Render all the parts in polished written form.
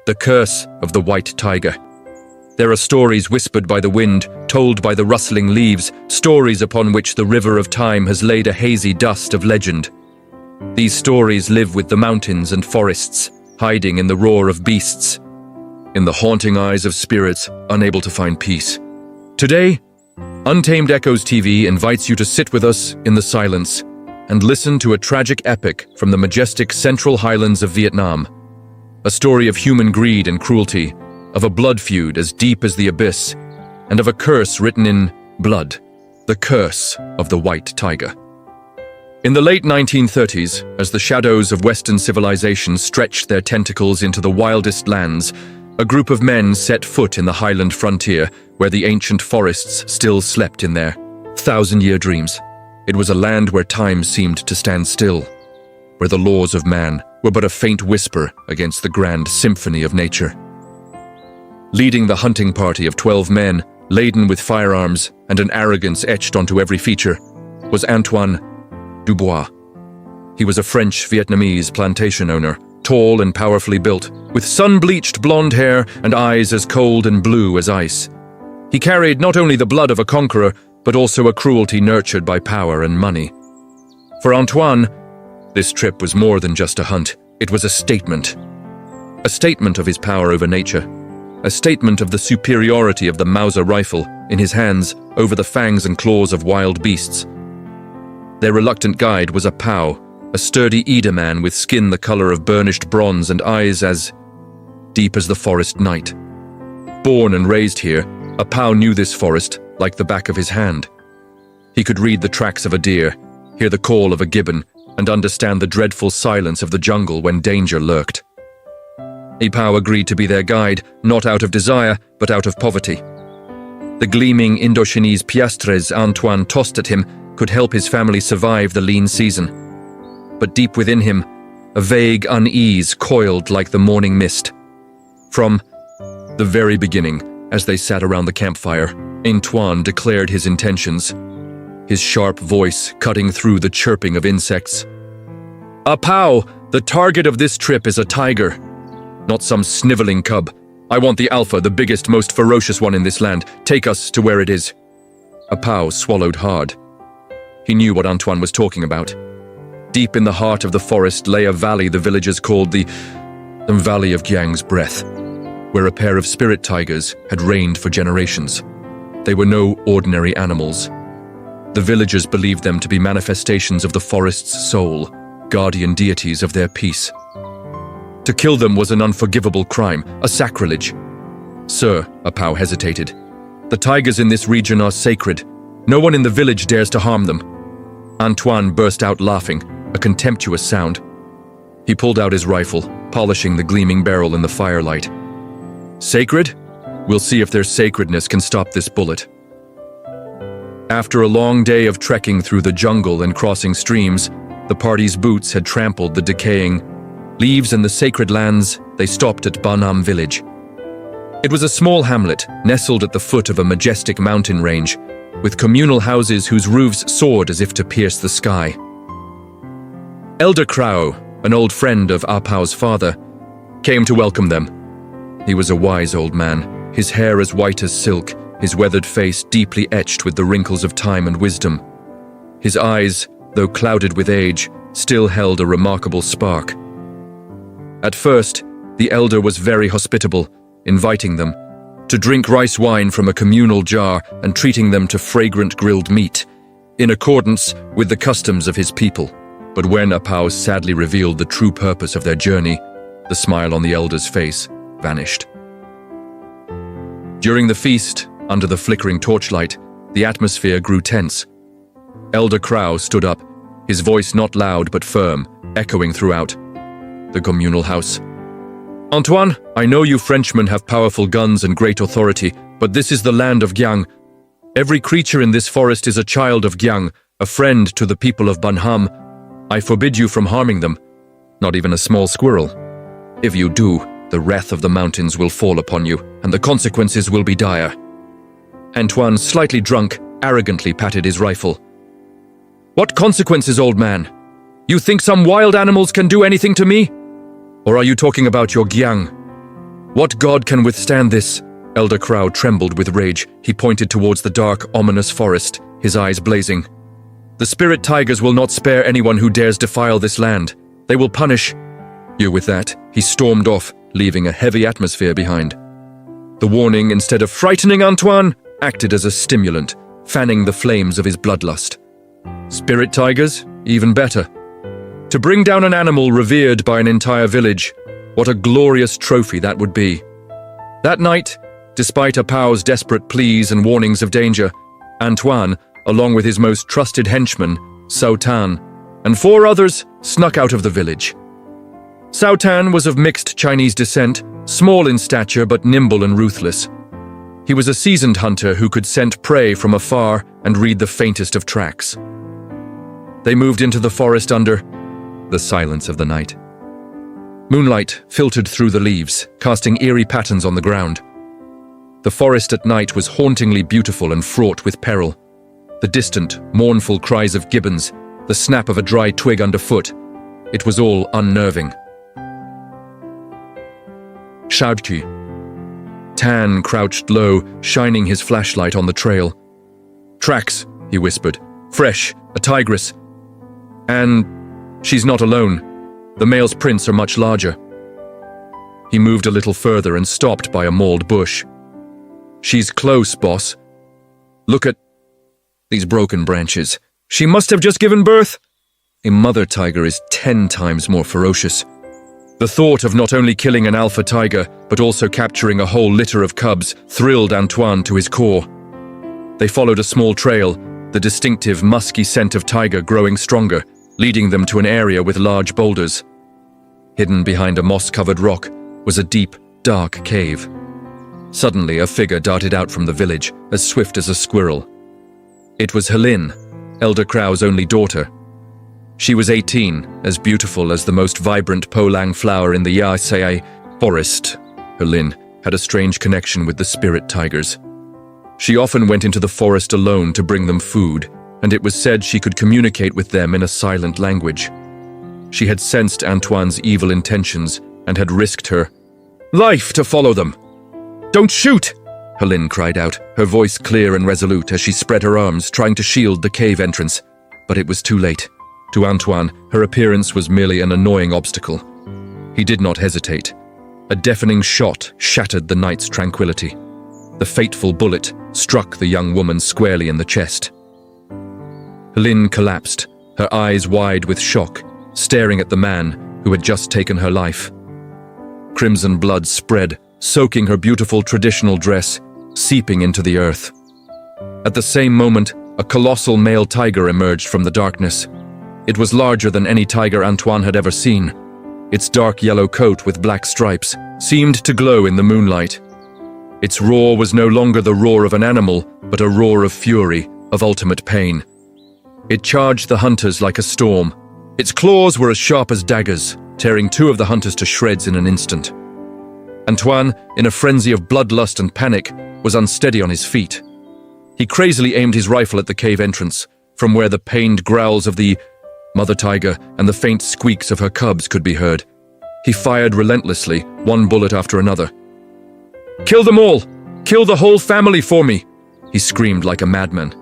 The curse of the white tiger. There are stories whispered by the wind, told by the rustling leaves, stories upon which the river of time has laid a hazy dust of legend. These stories live with the mountains and forests, hiding in the roar of beasts, in the haunting eyes of spirits unable to find peace. Today, Untamed Echoes TV invites you to sit with us in the silence and listen to a tragic epic from the majestic central highlands of Vietnam. A story of human greed and cruelty, of a blood feud as deep as the abyss, and of a curse written in blood, the curse of the white tiger. In the late 1930s, as the shadows of Western civilization stretched their tentacles into the wildest lands, a group of men set foot in the highland frontier where the ancient forests still slept in their thousand-year dreams. It was a land where time seemed to stand still, where the laws of man were but a faint whisper against the grand symphony of nature. Leading the hunting party of 12 men, laden with firearms and an arrogance etched onto every feature, was Antoine Dubois. He was a French Vietnamese plantation owner, tall and powerfully built, with sun-bleached blonde hair and eyes as cold and blue as ice. He carried not only the blood of a conqueror, but also a cruelty nurtured by power and money. For Antoine, this trip was more than just a hunt. It was a statement of his power over nature, a statement of the superiority of the Mauser rifle in his hands over the fangs and claws of wild beasts. Their reluctant guide was a Pau, a sturdy Eda man with skin the color of burnished bronze and eyes as deep as the forest night. Born and raised here, a Pau knew this forest like the back of his hand. He could read the tracks of a deer, hear the call of a gibbon, and understand the dreadful silence of the jungle when danger lurked. A Pau agreed to be their guide, not out of desire, but out of poverty. The gleaming Indochinese piastres Antoine tossed at him could help his family survive the lean season. But deep within him, a vague unease coiled like the morning mist. From the very beginning, as they sat around the campfire, Antoine declared his intentions, his sharp voice cutting through the chirping of insects. "A Pau, the target of this trip is a tiger, not some sniveling cub. I want the alpha, the biggest, most ferocious one in this land. Take us to where it is." A Pau swallowed hard. He knew what Antoine was talking about. Deep in the heart of the forest lay a valley the villagers called the Valley of Giang's Breath, where a pair of spirit tigers had reigned for generations. They were no ordinary animals. The villagers believed them to be manifestations of the forest's soul, guardian deities of their peace. To kill them was an unforgivable crime, a sacrilege. "Sir," a Pau hesitated, "the tigers in this region are sacred. No one in the village dares to harm them." Antoine burst out laughing, a contemptuous sound. He pulled out his rifle, polishing the gleaming barrel in the firelight. "Sacred? We'll see if their sacredness can stop this bullet." After a long day of trekking through the jungle and crossing streams, the party's boots had trampled the decaying leaves and the sacred lands. They stopped at Ban Am village. It was a small hamlet nestled at the foot of a majestic mountain range, with communal houses whose roofs soared as if to pierce the sky. Elder Krau, an old friend of A Pau's father, came to welcome them. He was a wise old man, his hair as white as silk, his weathered face deeply etched with the wrinkles of time and wisdom. His eyes, though clouded with age, still held a remarkable spark. At first, the elder was very hospitable, inviting them to drink rice wine from a communal jar and treating them to fragrant grilled meat, in accordance with the customs of his people. But when A Pau sadly revealed the true purpose of their journey, the smile on the elder's face vanished. During the feast, under the flickering torchlight, the atmosphere grew tense. Elder Krau stood up, his voice not loud but firm, echoing throughout the communal house. "Antoine, I know you Frenchmen have powerful guns and great authority, but this is the land of Giang. Every creature in this forest is a child of Giang, a friend to the people of Ban Ham. I forbid you from harming them, not even a small squirrel. If you do, the wrath of the mountains will fall upon you, and the consequences will be dire." Antoine, slightly drunk, arrogantly patted his rifle. "What consequences, old man? You think some wild animals can do anything to me? Or are you talking about your Giang?" What god can withstand this? Elder Crow trembled with rage. He pointed towards the dark, ominous forest, his eyes blazing. The spirit tigers will not spare anyone who dares defile this land. They will punish. With that, he stormed off, leaving a heavy atmosphere behind. The warning, instead of frightening Antoine, acted as a stimulant, fanning the flames of his bloodlust. Spirit tigers? Even better. To bring down an animal revered by an entire village, what a glorious trophy that would be. That night, despite Apau's desperate pleas and warnings of danger, Antoine, along with his most trusted henchman, Sautan, and 4 others, snuck out of the village. Sautan was of mixed Chinese descent, small in stature but nimble and ruthless. He was a seasoned hunter who could scent prey from afar and read the faintest of tracks. They moved into the forest under the silence of the night. Moonlight filtered through the leaves, casting eerie patterns on the ground. The forest at night was hauntingly beautiful and fraught with peril. The distant, mournful cries of gibbons, the snap of a dry twig underfoot. It was all unnerving. Sowed. Tan crouched low, shining his flashlight on the trail. Tracks, he whispered. Fresh, a tigress. And she's not alone. The male's prints are much larger. He moved a little further and stopped by a mauled bush. She's close, boss. Look at these broken branches. She must have just given birth. A mother tiger is 10 times more ferocious. The thought of not only killing an alpha tiger, but also capturing a whole litter of cubs thrilled Antoine to his core. They followed a small trail, the distinctive musky scent of tiger growing stronger, leading them to an area with large boulders. Hidden behind a moss-covered rock was a deep, dark cave. Suddenly, a figure darted out from the village, as swift as a squirrel. It was Helene, Elder Crow's only daughter. She was 18, as beautiful as the most vibrant polang flower in the Yasai forest. Helene had a strange connection with the spirit tigers. She often went into the forest alone to bring them food, and it was said she could communicate with them in a silent language. She had sensed Antoine's evil intentions and had risked her life to follow them. "Don't shoot!" Helene cried out, her voice clear and resolute as she spread her arms, trying to shield the cave entrance. But it was too late. To Antoine, her appearance was merely an annoying obstacle. He did not hesitate. A deafening shot shattered the night's tranquility. The fateful bullet struck the young woman squarely in the chest. Helene collapsed, her eyes wide with shock, staring at the man who had just taken her life. Crimson blood spread, soaking her beautiful traditional dress, seeping into the earth. At the same moment, a colossal male tiger emerged from the darkness. It was larger than any tiger Antoine had ever seen. Its dark yellow coat with black stripes seemed to glow in the moonlight. Its roar was no longer the roar of an animal, but a roar of fury, of ultimate pain. It charged the hunters like a storm. Its claws were as sharp as daggers, tearing 2 of the hunters to shreds in an instant. Antoine, in a frenzy of bloodlust and panic, was unsteady on his feet. He crazily aimed his rifle at the cave entrance, from where the pained growls of the mother tiger and the faint squeaks of her cubs could be heard. He fired relentlessly, one bullet after another. "Kill them all! Kill the whole family for me!" he screamed like a madman.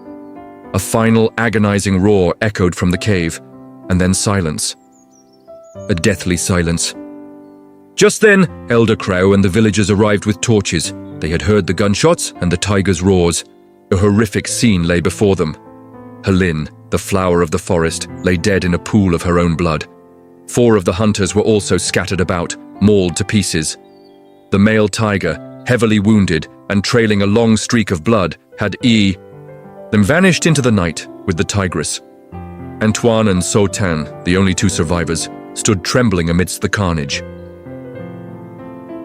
A final agonizing roar echoed from the cave, and then silence. A deathly silence. Just then, Elder Crow and the villagers arrived with torches. They had heard the gunshots and the tiger's roars. A horrific scene lay before them. Helene, the flower of the forest, lay dead in a pool of her own blood. 4 of the hunters were also scattered about, mauled to pieces. The male tiger, heavily wounded and trailing a long streak of blood, had then vanished into the night with the tigress. Antoine and Sautan, the only 2 survivors, stood trembling amidst the carnage.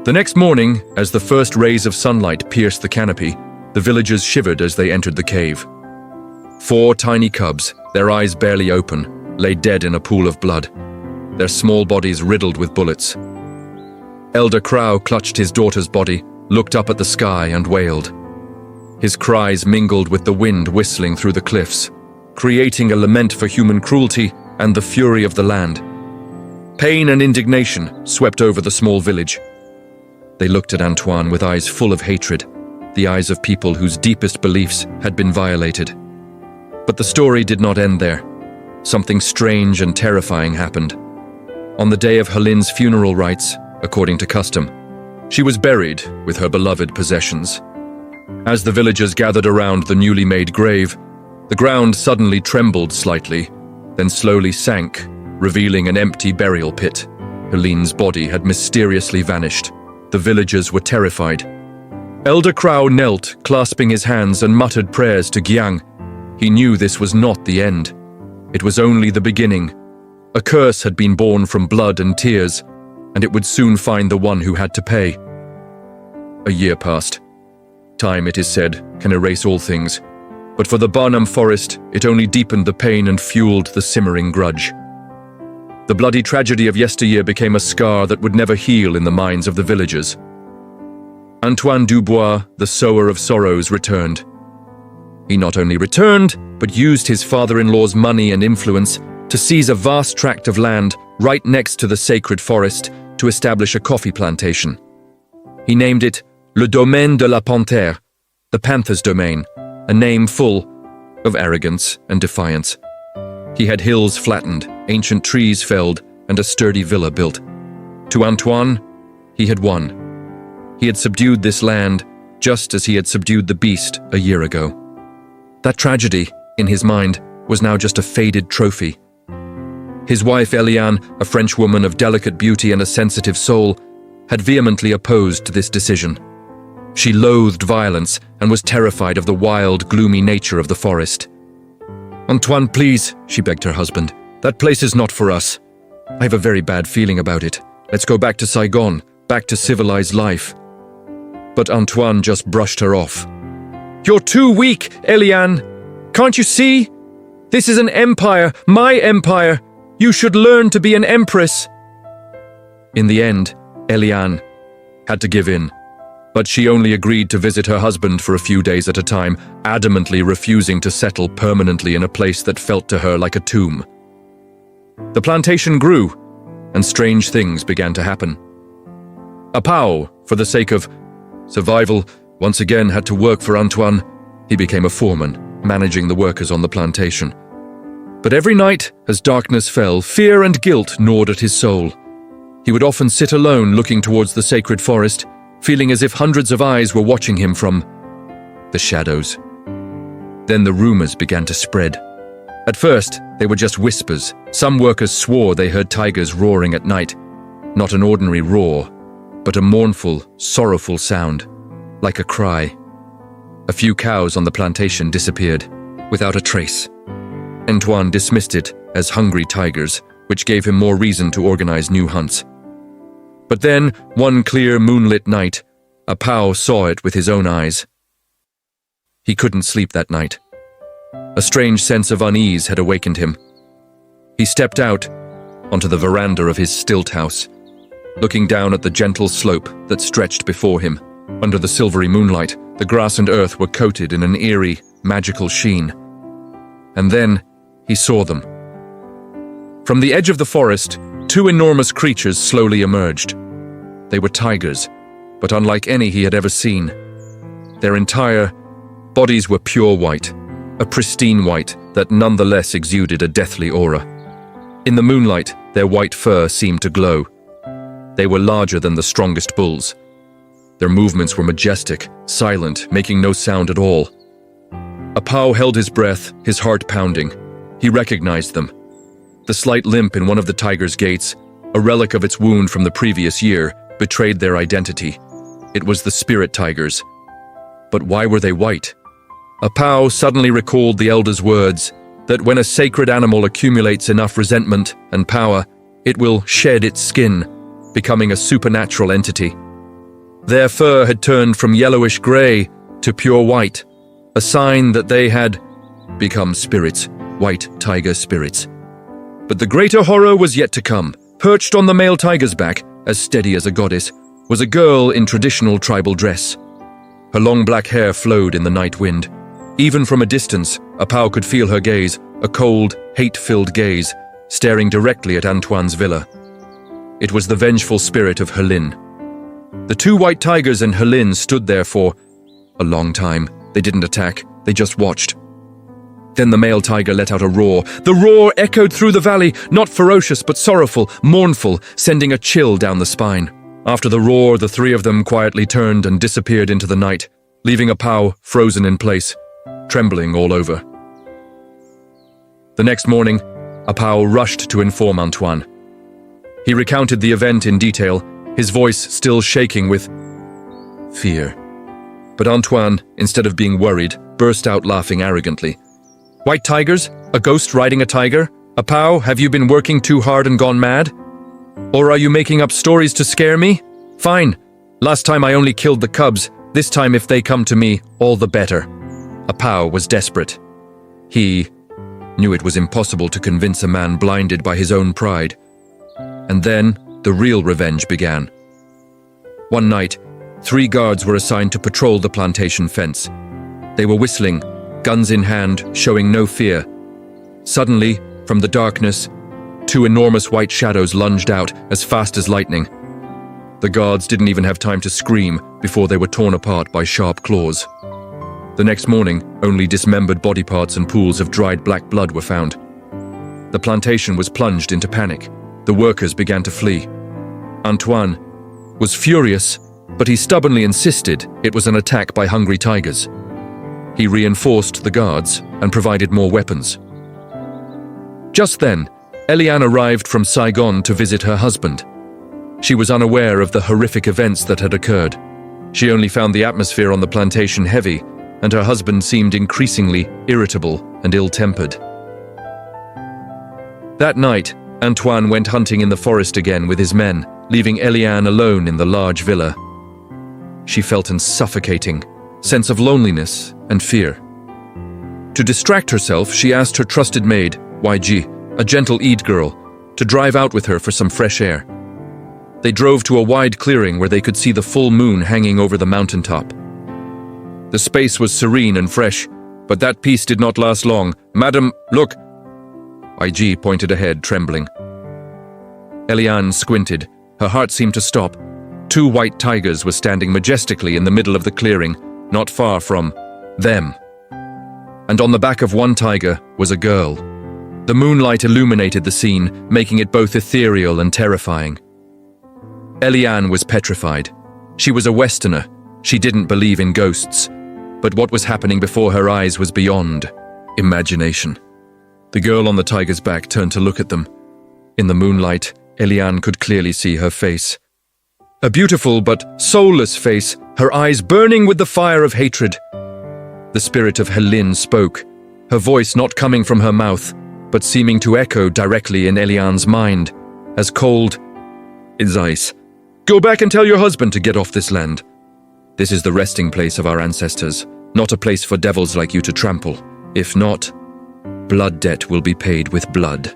The next morning, as the first rays of sunlight pierced the canopy, the villagers shivered as they entered the cave. 4 tiny cubs, their eyes barely open, lay dead in a pool of blood, their small bodies riddled with bullets. Elder Crow clutched his daughter's body, looked up at the sky and wailed. His cries mingled with the wind whistling through the cliffs, creating a lament for human cruelty and the fury of the land. Pain and indignation swept over the small village. They looked at Antoine with eyes full of hatred, the eyes of people whose deepest beliefs had been violated. But the story did not end there. Something strange and terrifying happened. On the day of Helin's funeral rites, according to custom, she was buried with her beloved possessions. As the villagers gathered around the newly made grave, the ground suddenly trembled slightly, then slowly sank, revealing an empty burial pit. Helin's body had mysteriously vanished. The villagers were terrified. Elder Crow knelt, clasping his hands, and muttered prayers to Gyang. He knew this was not the end. It was only the beginning. A curse had been born from blood and tears, and it would soon find the one who had to pay. A year passed. Time, it is said, can erase all things, but for the Barnum forest, it only deepened the pain and fueled the simmering grudge. The bloody tragedy of yesteryear became a scar that would never heal in the minds of the villagers. Antoine Dubois, the sower of sorrows, returned. He not only returned, but used his father-in-law's money and influence to seize a vast tract of land right next to the sacred forest to establish a coffee plantation. He named it Le Domaine de la Panthère, the Panther's Domain, a name full of arrogance and defiance. He had hills flattened, ancient trees felled, and a sturdy villa built. To Antoine, he had won. He had subdued this land just as he had subdued the beast a year ago. That tragedy, in his mind, was now just a faded trophy. His wife Eliane, a French woman of delicate beauty and a sensitive soul, had vehemently opposed this decision. She loathed violence and was terrified of the wild, gloomy nature of the forest. "Antoine, please," she begged her husband. "That place is not for us. I have a very bad feeling about it. Let's go back to Saigon, back to civilized life." But Antoine just brushed her off. "You're too weak, Eliane. Can't you see? This is an empire, my empire. You should learn to be an empress." In the end, Eliane had to give in. But she only agreed to visit her husband for a few days at a time, adamantly refusing to settle permanently in a place that felt to her like a tomb. The plantation grew, and strange things began to happen. Apau, for the sake of survival, once again had to work for Antoine. He became a foreman, managing the workers on the plantation. But every night, as darkness fell, fear and guilt gnawed at his soul. He would often sit alone looking towards the sacred forest, feeling as if hundreds of eyes were watching him from the shadows. Then the rumors began to spread. At first, they were just whispers. Some workers swore they heard tigers roaring at night. Not an ordinary roar, but a mournful, sorrowful sound, like a cry. A few cows on the plantation disappeared, without a trace. Antoine dismissed it as hungry tigers, which gave him more reason to organize new hunts. But then, one clear moonlit night, Apau saw it with his own eyes. He couldn't sleep that night. A strange sense of unease had awakened him. He stepped out onto the veranda of his stilt house, looking down at the gentle slope that stretched before him. Under the silvery moonlight, the grass and earth were coated in an eerie, magical sheen. And then he saw them. From the edge of the forest, two enormous creatures slowly emerged. They were tigers, but unlike any he had ever seen. Their entire bodies were pure white, a pristine white that nonetheless exuded a deathly aura. In the moonlight, their white fur seemed to glow. They were larger than the strongest bulls. Their movements were majestic, silent, making no sound at all. Apau held his breath, his heart pounding. He recognized them. The slight limp in one of the tiger's gaits, a relic of its wound from the previous year, betrayed their identity. It was the spirit tigers. But why were they white? Apau suddenly recalled the elder's words that when a sacred animal accumulates enough resentment and power, it will shed its skin, becoming a supernatural entity. Their fur had turned from yellowish gray to pure white, a sign that they had become spirits, white tiger spirits. But the greater horror was yet to come. Perched on the male tiger's back, as steady as a goddess, was a girl in traditional tribal dress. Her long black hair flowed in the night wind. Even from a distance, Apau could feel her gaze, a cold, hate-filled gaze, staring directly at Antoine's villa. It was the vengeful spirit of Helin. The two white tigers and Helene stood there for a long time. They didn't attack, they just watched. Then the male tiger let out a roar. The roar echoed through the valley, not ferocious but sorrowful, mournful, sending a chill down the spine. After the roar, the three of them quietly turned and disappeared into the night, leaving Apau frozen in place, trembling all over. The next morning, Apau rushed to inform Antoine. He recounted the event in detail, his voice still shaking with fear. But Antoine, instead of being worried, burst out laughing arrogantly. "White tigers? A ghost riding a tiger? Apau, have you been working too hard and gone mad? Or are you making up stories to scare me? Fine. Last time I only killed the cubs. This time if they come to me, all the better." Apau was desperate. He knew it was impossible to convince a man blinded by his own pride. And then the real revenge began. One night, 3 guards were assigned to patrol the plantation fence. They were whistling, guns in hand, showing no fear. Suddenly, from the darkness, 2 enormous white shadows lunged out as fast as lightning. The guards didn't even have time to scream before they were torn apart by sharp claws. The next morning, only dismembered body parts and pools of dried black blood were found. The plantation was plunged into panic. The workers began to flee. Antoine was furious, but he stubbornly insisted it was an attack by hungry tigers. He reinforced the guards and provided more weapons. Just then, Eliane arrived from Saigon to visit her husband. She was unaware of the horrific events that had occurred. She only found the atmosphere on the plantation heavy, and her husband seemed increasingly irritable and ill-tempered. That night, Antoine went hunting in the forest again with his men, leaving Eliane alone in the large villa. She felt a suffocating sense of loneliness and fear. To distract herself, she asked her trusted maid, YG, a gentle Eid girl, to drive out with her for some fresh air. They drove to a wide clearing where they could see the full moon hanging over the mountaintop. The space was serene and fresh, but that peace did not last long. "Madam, look!" YG pointed ahead, trembling. Eliane squinted. Her heart seemed to stop. 2 white tigers were standing majestically in the middle of the clearing, not far from them. And on the back of one tiger was a girl. The moonlight illuminated the scene, making it both ethereal and terrifying. Eliane was petrified. She was a Westerner. She didn't believe in ghosts. But what was happening before her eyes was beyond imagination. The girl on the tiger's back turned to look at them. In the moonlight, Eliane could clearly see her face. A beautiful but soulless face, her eyes burning with the fire of hatred. The spirit of Helene spoke, her voice not coming from her mouth, but seeming to echo directly in Eliane's mind, as cold as ice. "Go back and tell your husband to get off this land. This is the resting place of our ancestors, not a place for devils like you to trample. If not, blood debt will be paid with blood."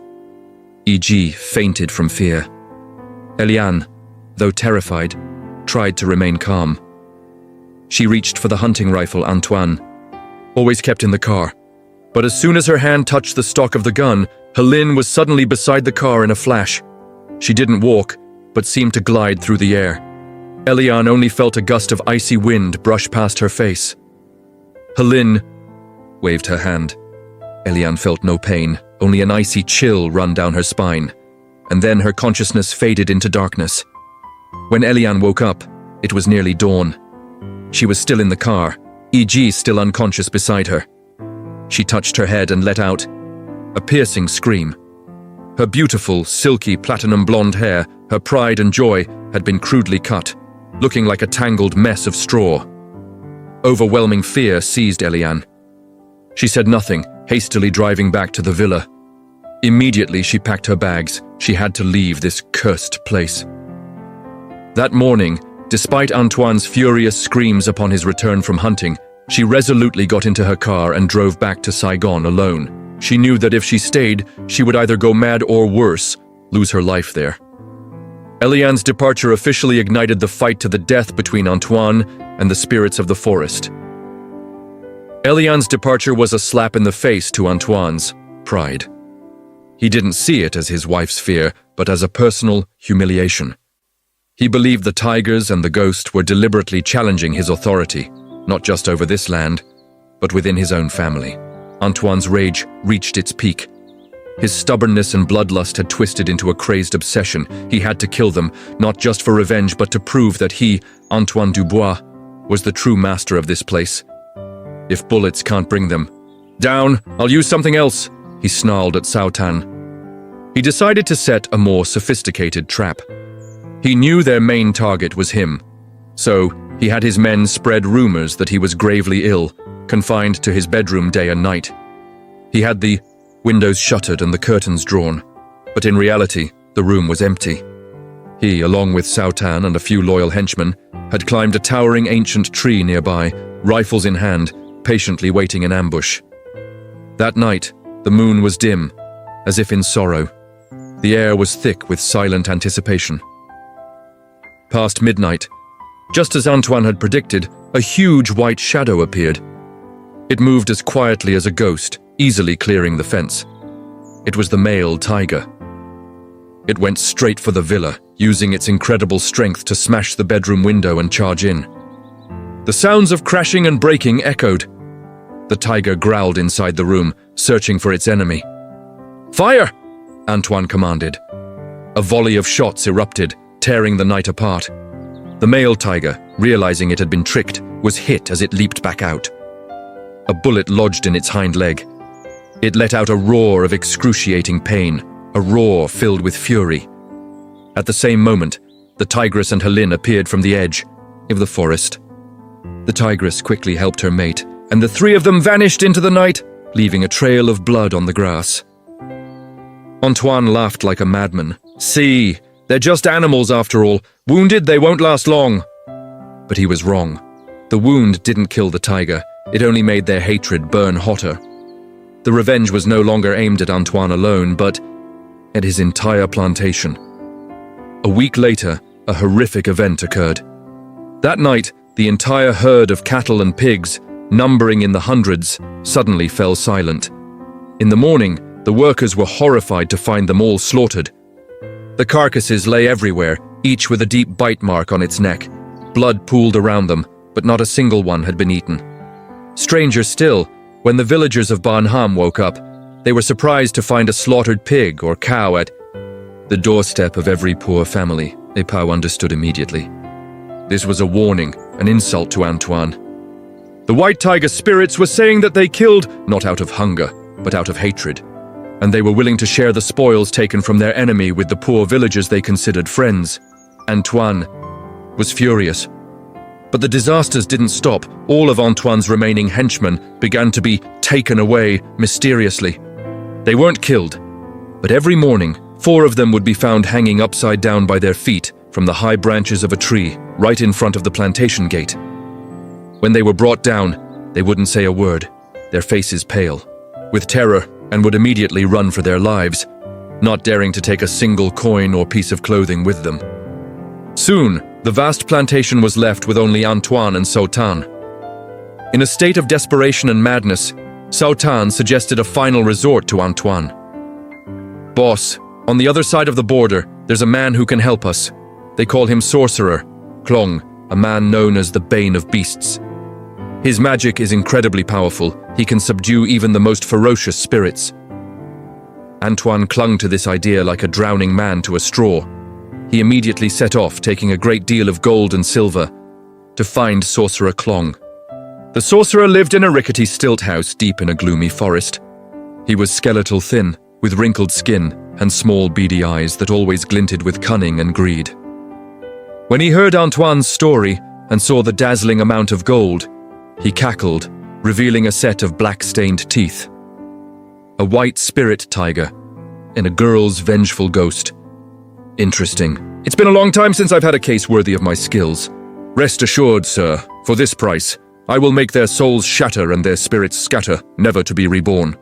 E.G. fainted from fear. Eliane, though terrified, tried to remain calm. She reached for the hunting rifle Antoine always kept in the car. But as soon as her hand touched the stock of the gun, Helene was suddenly beside the car in a flash. She didn't walk, but seemed to glide through the air. Eliane only felt a gust of icy wind brush past her face. Helene waved her hand. Eliane felt no pain, only an icy chill run down her spine, and then her consciousness faded into darkness. When Eliane woke up, it was nearly dawn. She was still in the car, E.G. still unconscious beside her. She touched her head and let out a piercing scream. Her beautiful, silky, platinum blonde hair, her pride and joy, had been crudely cut, looking like a tangled mess of straw. Overwhelming fear seized Eliane. She said nothing, hastily driving back to the villa. Immediately she packed her bags. She had to leave this cursed place. That morning, despite Antoine's furious screams upon his return from hunting, she resolutely got into her car and drove back to Saigon alone. She knew that if she stayed, she would either go mad or worse, lose her life there. Eliane's departure officially ignited the fight to the death between Antoine and the spirits of the forest. Eliane's departure was a slap in the face to Antoine's pride. He didn't see it as his wife's fear, but as a personal humiliation. He believed the tigers and the ghost were deliberately challenging his authority, not just over this land, but within his own family. Antoine's rage reached its peak. His stubbornness and bloodlust had twisted into a crazed obsession. He had to kill them, not just for revenge, but to prove that he, Antoine Dubois, was the true master of this place. If bullets can't bring them, "Down, I'll use something else," he snarled at Sautan. He decided to set a more sophisticated trap. He knew their main target was him, so he had his men spread rumors that he was gravely ill, confined to his bedroom day and night. He had the windows shuttered and the curtains drawn, but in reality, the room was empty. He, along with Sautan and a few loyal henchmen, had climbed a towering ancient tree nearby, rifles in hand, patiently waiting in ambush. That night, the moon was dim, as if in sorrow. The air was thick with silent anticipation. Past midnight, just as Antoine had predicted, a huge white shadow appeared. It moved as quietly as a ghost, easily clearing the fence. It was the male tiger. It went straight for the villa, using its incredible strength to smash the bedroom window and charge in. The sounds of crashing and breaking echoed. The tiger growled inside the room, searching for its enemy. "Fire!" Antoine commanded. A volley of shots erupted, tearing the night apart. The male tiger, realizing it had been tricked, was hit as it leaped back out. A bullet lodged in its hind leg. It let out a roar of excruciating pain, a roar filled with fury. At the same moment, the tigress and Helene appeared from the edge of the forest. The tigress quickly helped her mate, and the three of them vanished into the night, leaving a trail of blood on the grass. Antoine laughed like a madman. "See, they're just animals after all. Wounded, they won't last long." But he was wrong. The wound didn't kill the tiger. It only made their hatred burn hotter. The revenge was no longer aimed at Antoine alone, but at his entire plantation. A week later, a horrific event occurred. That night, the entire herd of cattle and pigs, numbering in the hundreds, suddenly fell silent. In the morning, the workers were horrified to find them all slaughtered. The carcasses lay everywhere, each with a deep bite mark on its neck. Blood pooled around them, but not a single one had been eaten. Stranger still, when the villagers of Banham woke up, they were surprised to find a slaughtered pig or cow at the doorstep of every poor family. Epau understood immediately. This was a warning, an insult to Antoine. The White Tiger spirits were saying that they killed not out of hunger, but out of hatred, and they were willing to share the spoils taken from their enemy with the poor villagers they considered friends. Antoine was furious. But the disasters didn't stop. All of Antoine's remaining henchmen began to be taken away mysteriously. They weren't killed, but every morning, 4 of them would be found hanging upside down by their feet from the high branches of a tree right in front of the plantation gate. When they were brought down, they wouldn't say a word, their faces pale, with terror, and would immediately run for their lives, not daring to take a single coin or piece of clothing with them. Soon, the vast plantation was left with only Antoine and Sautan. In a state of desperation and madness, Sautan suggested a final resort to Antoine. "Boss, on the other side of the border, there's a man who can help us. They call him Sorcerer, Klong, a man known as the Bane of Beasts. His magic is incredibly powerful. He can subdue even the most ferocious spirits." Antoine clung to this idea like a drowning man to a straw. He immediately set off, taking a great deal of gold and silver, to find Sorcerer Klong. The sorcerer lived in a rickety stilt house deep in a gloomy forest. He was skeletal thin, with wrinkled skin and small beady eyes that always glinted with cunning and greed. When he heard Antoine's story and saw the dazzling amount of gold, he cackled, revealing a set of black-stained teeth. A white spirit tiger and a girl's vengeful ghost. Interesting. It's been a long time since I've had a case worthy of my skills. Rest assured, sir, for this price, I will make their souls shatter and their spirits scatter, never to be reborn.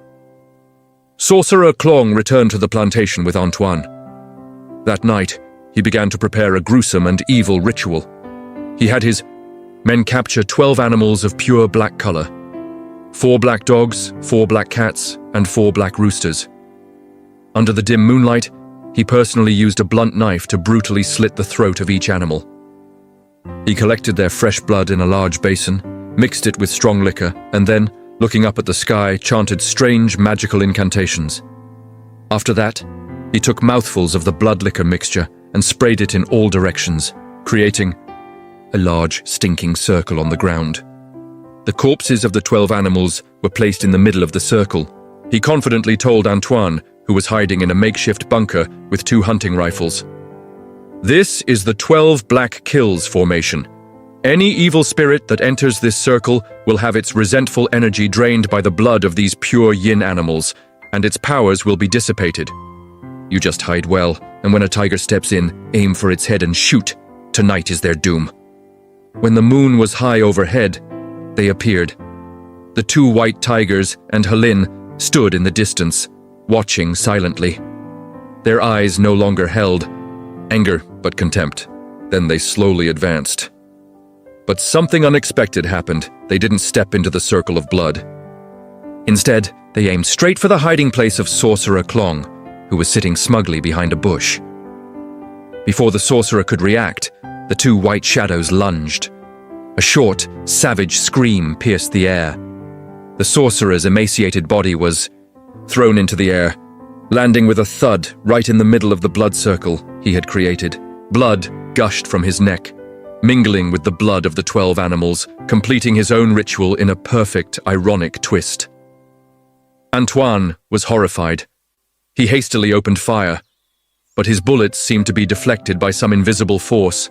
Sorcerer Klong returned to the plantation with Antoine. That night, he began to prepare a gruesome and evil ritual. He had his men capture 12 animals of pure black color. 4 black dogs, 4 black cats, and 4 black roosters. Under the dim moonlight, He personally used a blunt knife to brutally slit the throat of each animal. He collected their fresh blood in a large basin, mixed it with strong liquor, and then, looking up at the sky, chanted strange magical incantations. After that, he took mouthfuls of the blood liquor mixture and sprayed it in all directions, creating a large, stinking circle on the ground. The corpses of the 12 animals were placed in the middle of the circle. He confidently told Antoine, who was hiding in a makeshift bunker with 2 hunting rifles. "This is the 12 Black Kills formation. Any evil spirit that enters this circle will have its resentful energy drained by the blood of these pure yin animals, and its powers will be dissipated. You just hide well, and when a tiger steps in, aim for its head and shoot. Tonight is their doom." When the moon was high overhead, they appeared. The 2 white tigers and Helene stood in the distance, watching silently. Their eyes no longer held anger but contempt. Then they slowly advanced. But something unexpected happened. They didn't step into the circle of blood. Instead, they aimed straight for the hiding place of Sorcerer Klong, who was sitting smugly behind a bush. Before the sorcerer could react, the 2 white shadows lunged. A short, savage scream pierced the air. The sorcerer's emaciated body was thrown into the air, landing with a thud right in the middle of the blood circle he had created. Blood gushed from his neck, mingling with the blood of the 12 animals, completing his own ritual in a perfect, ironic twist. Antoine was horrified. He hastily opened fire, but his bullets seemed to be deflected by some invisible force.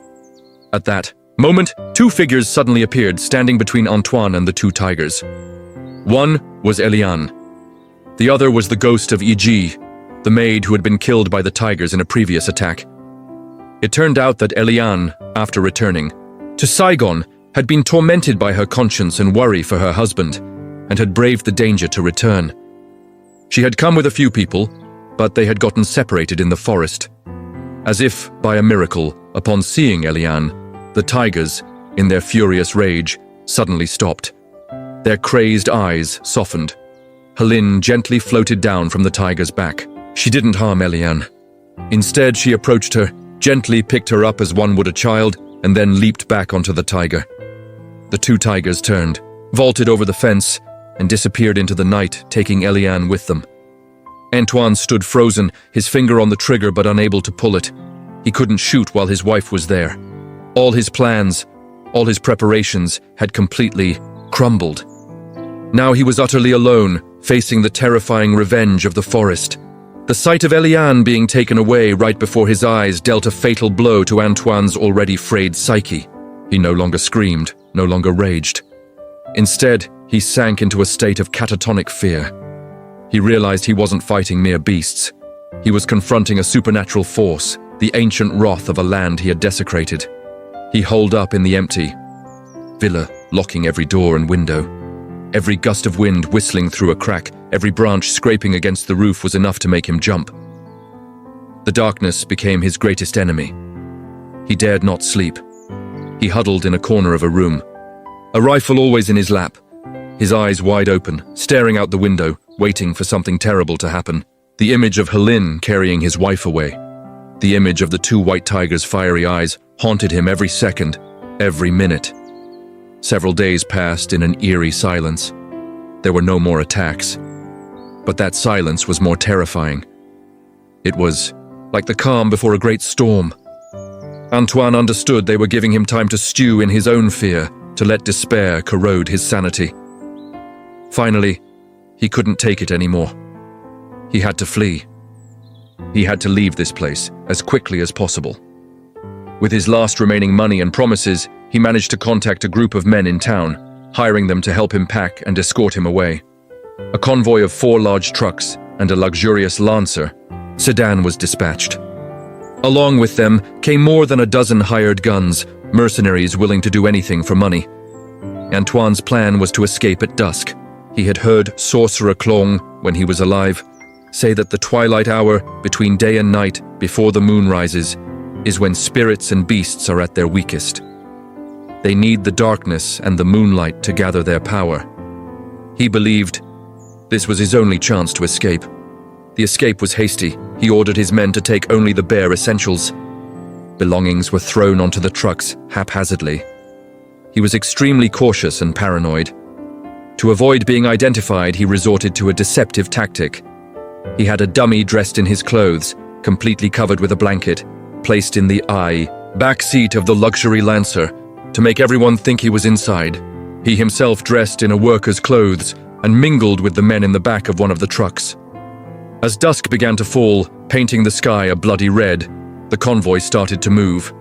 At that moment, 2 figures suddenly appeared, standing between Antoine and the 2 tigers. One was Eliane. The other was the ghost of Iji, the maid who had been killed by the tigers in a previous attack. It turned out that Eliane, after returning to Saigon, had been tormented by her conscience and worry for her husband, and had braved the danger to return. She had come with a few people, but they had gotten separated in the forest. As if by a miracle, upon seeing Eliane, the tigers, in their furious rage, suddenly stopped. Their crazed eyes softened. Helene gently floated down from the tiger's back. She didn't harm Eliane. Instead, she approached her, gently picked her up as one would a child, and then leaped back onto the tiger. The 2 tigers turned, vaulted over the fence, and disappeared into the night, taking Eliane with them. Antoine stood frozen, his finger on the trigger but unable to pull it. He couldn't shoot while his wife was there. All his plans, all his preparations had completely crumbled. Now he was utterly alone, facing the terrifying revenge of the forest. The sight of Eliane being taken away right before his eyes dealt a fatal blow to Antoine's already frayed psyche. He no longer screamed, no longer raged. Instead, he sank into a state of catatonic fear. He realized he wasn't fighting mere beasts. He was confronting a supernatural force, the ancient wrath of a land he had desecrated. He holed up in the empty villa, locking every door and window. Every gust of wind whistling through a crack, every branch scraping against the roof was enough to make him jump. The darkness became his greatest enemy. He dared not sleep. He huddled in a corner of a room, a rifle always in his lap, his eyes wide open, staring out the window, waiting for something terrible to happen. The image of Helene carrying his wife away, the image of the 2 white tigers' fiery eyes haunted him every second, every minute. Several days passed in an eerie silence. There were no more attacks. But that silence was more terrifying. It was like the calm before a great storm. Antoine understood they were giving him time to stew in his own fear, to let despair corrode his sanity. Finally, he couldn't take it anymore. He had to flee. He had to leave this place as quickly as possible. With his last remaining money and promises, he managed to contact a group of men in town, hiring them to help him pack and escort him away. A convoy of 4 large trucks and a luxurious Lancer sedan was dispatched. Along with them came more than a dozen hired guns, mercenaries willing to do anything for money. Antoine's plan was to escape at dusk. He had heard Sorcerer Klong, when he was alive, say that the twilight hour between day and night before the moon rises is when spirits and beasts are at their weakest. They need the darkness and the moonlight to gather their power. He believed this was his only chance to escape. The escape was hasty. He ordered his men to take only the bare essentials. Belongings were thrown onto the trucks haphazardly. He was extremely cautious and paranoid. To avoid being identified, he resorted to a deceptive tactic. He had a dummy dressed in his clothes, completely covered with a blanket, placed in the back seat of the luxury Lancer to make everyone think he was inside. He himself dressed in a worker's clothes and mingled with the men in the back of one of the trucks. As dusk began to fall, painting the sky a bloody red, the convoy started to move.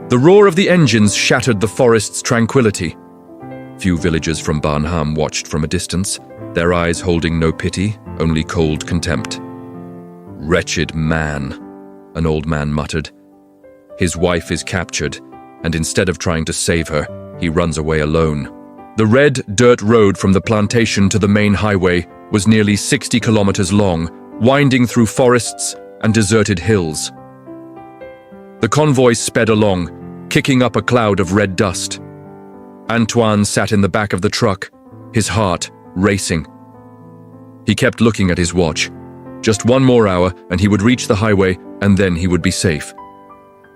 The roar of the engines shattered the forest's tranquility. Few villagers from Barnham watched from a distance, their eyes holding no pity, only cold contempt. "Wretched man," an old man muttered. "His wife is captured, and instead of trying to save her, he runs away alone." The red dirt road from the plantation to the main highway was nearly 60 kilometers long, winding through forests and deserted hills. The convoy sped along, kicking up a cloud of red dust. Antoine sat in the back of the truck, his heart racing. He kept looking at his watch. Just one more hour and he would reach the highway, and then he would be safe.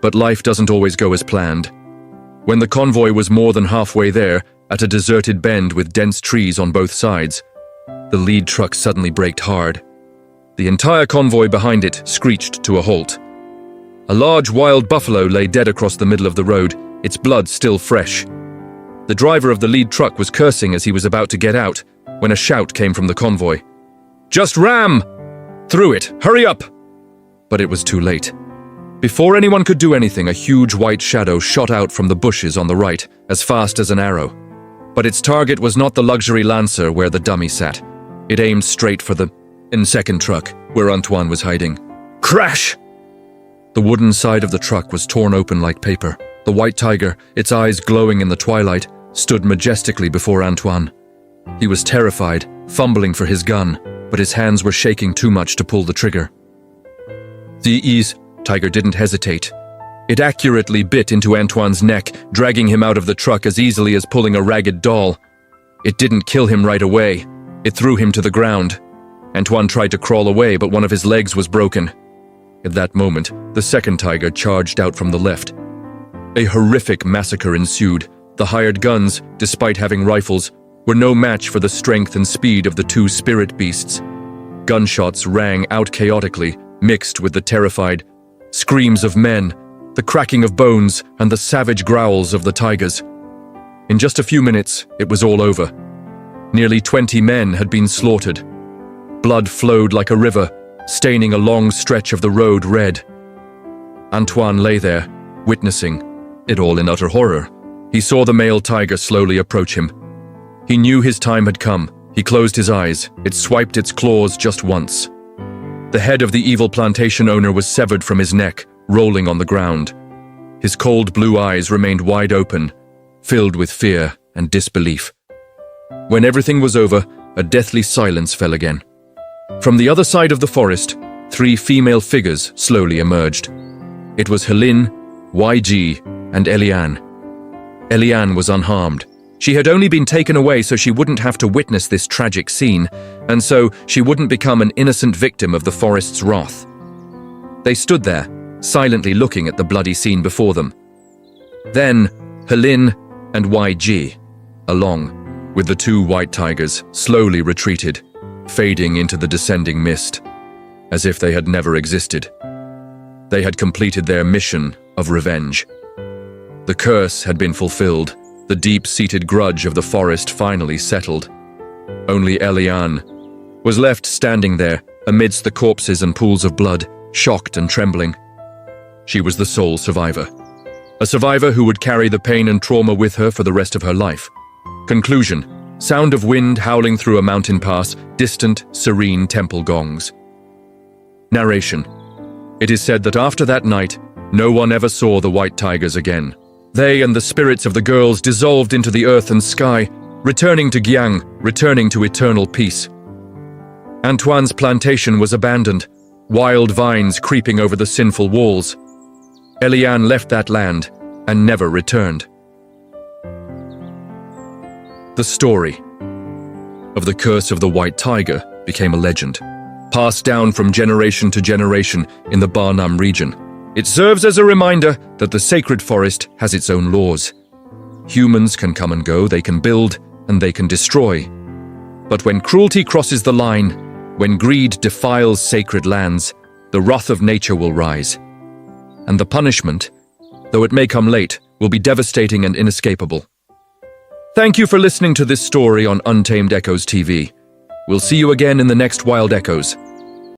But life doesn't always go as planned. When the convoy was more than halfway there, at a deserted bend with dense trees on both sides, the lead truck suddenly braked hard. The entire convoy behind it screeched to a halt. A large wild buffalo lay dead across the middle of the road, its blood still fresh. The driver of the lead truck was cursing as he was about to get out, when a shout came from the convoy. "Just ram through it! Hurry up!" But it was too late. Before anyone could do anything, a huge white shadow shot out from the bushes on the right, as fast as an arrow. But its target was not the luxury Lancer where the dummy sat. It aimed straight for the second truck, where Antoine was hiding. Crash! The wooden side of the truck was torn open like paper. The white tiger, its eyes glowing in the twilight, stood majestically before Antoine. He was terrified, fumbling for his gun, but his hands were shaking too much to pull the trigger. The tiger didn't hesitate. It accurately bit into Antoine's neck, dragging him out of the truck as easily as pulling a ragged doll. It didn't kill him right away. It threw him to the ground. Antoine tried to crawl away, but one of his legs was broken. At that moment, the second tiger charged out from the left. A horrific massacre ensued. The hired guns, despite having rifles, were no match for the strength and speed of the two spirit beasts. Gunshots rang out chaotically, mixed with the terrified screams of men, the cracking of bones, and the savage growls of the tigers. In just a few minutes, it was all over. Nearly 20 men had been slaughtered. Blood flowed like a river, staining a long stretch of the road red. Antoine lay there, witnessing it all in utter horror. He saw the male tiger slowly approach him. He knew his time had come. He closed his eyes. It swiped its claws just once. The head of the evil plantation owner was severed from his neck, rolling on the ground. His cold blue eyes remained wide open, filled with fear and disbelief. When everything was over, a deathly silence fell again. From the other side of the forest, 3 female figures slowly emerged. It was Helene, YG, and Eliane. Eliane was unharmed. She had only been taken away so she wouldn't have to witness this tragic scene, and so she wouldn't become an innocent victim of the forest's wrath. They stood there, silently looking at the bloody scene before them. Then, Helene and YG, along with the 2 white tigers, slowly retreated, fading into the descending mist, as if they had never existed. They had completed their mission of revenge. The curse had been fulfilled. The deep-seated grudge of the forest finally settled. Only Eliane was left standing there amidst the corpses and pools of blood, shocked and trembling. She was the sole survivor. A survivor who would carry the pain and trauma with her for the rest of her life. Conclusion: sound of wind howling through a mountain pass, distant, serene temple gongs. Narration: it is said that after that night, no one ever saw the white tigers again. They and the spirits of the girls dissolved into the earth and sky, returning to Gyang, returning to eternal peace. Antoine's plantation was abandoned, wild vines creeping over the sinful walls. Eliane left that land and never returned. The story of the curse of the white tiger became a legend. passed down from generation to generation in the Ba Nam region. It serves as a reminder that the sacred forest has its own laws. Humans can come and go, they can build, and they can destroy. But when cruelty crosses the line, when greed defiles sacred lands, the wrath of nature will rise. And the punishment, though it may come late, will be devastating and inescapable. Thank you for listening to this story on Untamed Echoes TV. We'll see you again in the next Wild Echoes.